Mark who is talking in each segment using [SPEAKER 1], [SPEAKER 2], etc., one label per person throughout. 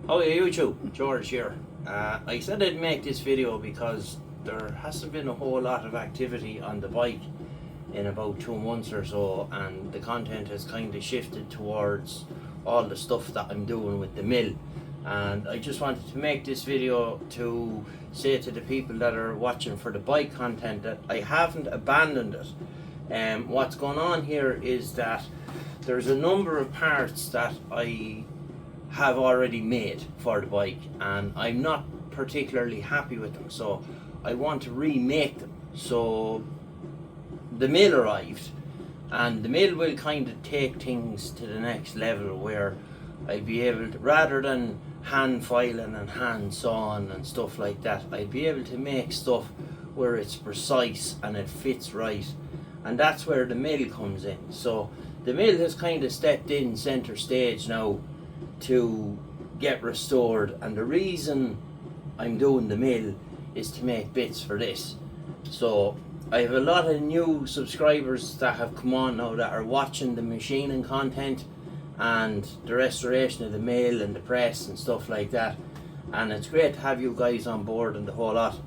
[SPEAKER 1] How are you YouTube? George here. I said I'd make this video because there hasn't been a whole lot of activity on the bike in about 2 months or so, and the content has kind of shifted towards all the stuff that I'm doing with the mill. And I just wanted to make this video to say to the people that are watching for the bike content that I haven't abandoned it. What's going on here is that there's a number of parts that I have already made for the bike and I'm not particularly happy with them, so I want to remake them. So the mill arrived, and the mill will kind of take things to the next level where I'll be able to, rather than hand filing and hand sawing and stuff like that, I'll be able to make stuff where it's precise and it fits right, and that's where the mill comes in. So the mill has kind of stepped in center stage now to get restored, and the reason I'm doing the mill is to make bits for this. So I have a lot of new subscribers that have come on now that are watching the machining content and the restoration of the mill and the press and stuff like that, and it's great to have you guys on board and the whole lot.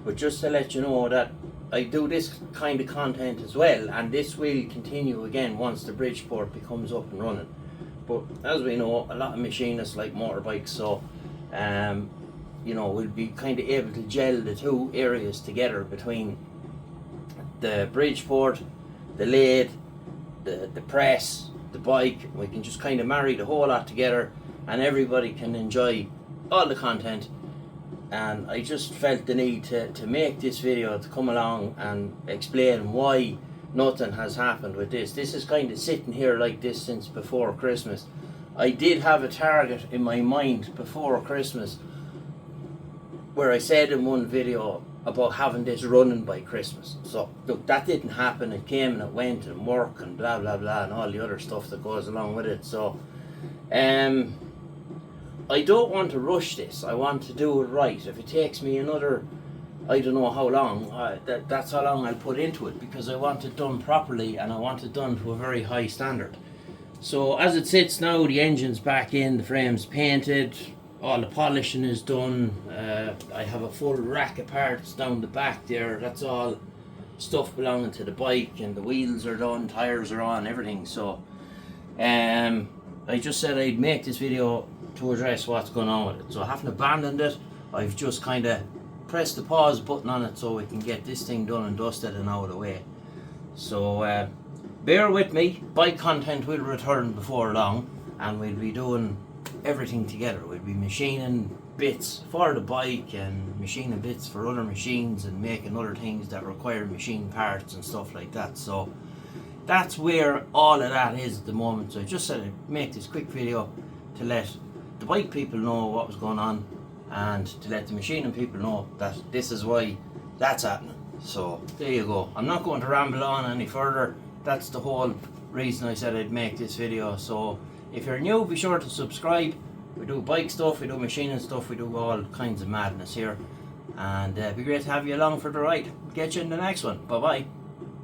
[SPEAKER 1] But just to let you know that I do this kind of content as well, and this will continue again once the Bridgeport becomes up and running. But as we know, a lot of machinists like motorbikes, so you know, we'll be kind of able to gel the two areas together between the Bridgeport, the lathe, the press, the bike. We can just kind of marry the whole lot together and everybody can enjoy all the content. And I just felt the need to make this video to come along and explain why nothing has happened with this. This is kind of sitting here like this since before Christmas. I did have a target in my mind before Christmas where I said in one video about having this running by Christmas. So look, that didn't happen. It came and it went, and work and blah blah blah and all the other stuff that goes along with it. So I don't want to rush this. I want to do it right. If it takes me another, I don't know how long, that's how long I'll put into it, because I want it done properly and I want it done to a very high standard. So as it sits now, the engine's back in, the frame's painted, all the polishing is done. I have a full rack of parts down the back there. That's all stuff belonging to the bike, and the wheels are done, tires are on, everything. So I just said I'd make this video to address what's going on with it. So I haven't abandoned it. I've just kind of press the pause button on it so we can get this thing done and dusted and out of the way. So bear with me. Bike content will return before long, and we'll be doing everything together. We'll be machining bits for the bike and machining bits for other machines and making other things that require machine parts and stuff like that. So that's where all of that is at the moment. So I just said I'd make this quick video to let the bike people know what was going on, and to let the machining people know that this is why that's happening. So there you go. I'm not going to ramble on any further. That's the whole reason I said I'd make this video. So if you're new, be sure to subscribe. We do bike stuff, we do machining stuff, we do all kinds of madness here, and it'd be great to have you along for the ride. Get you in the next one. Bye bye.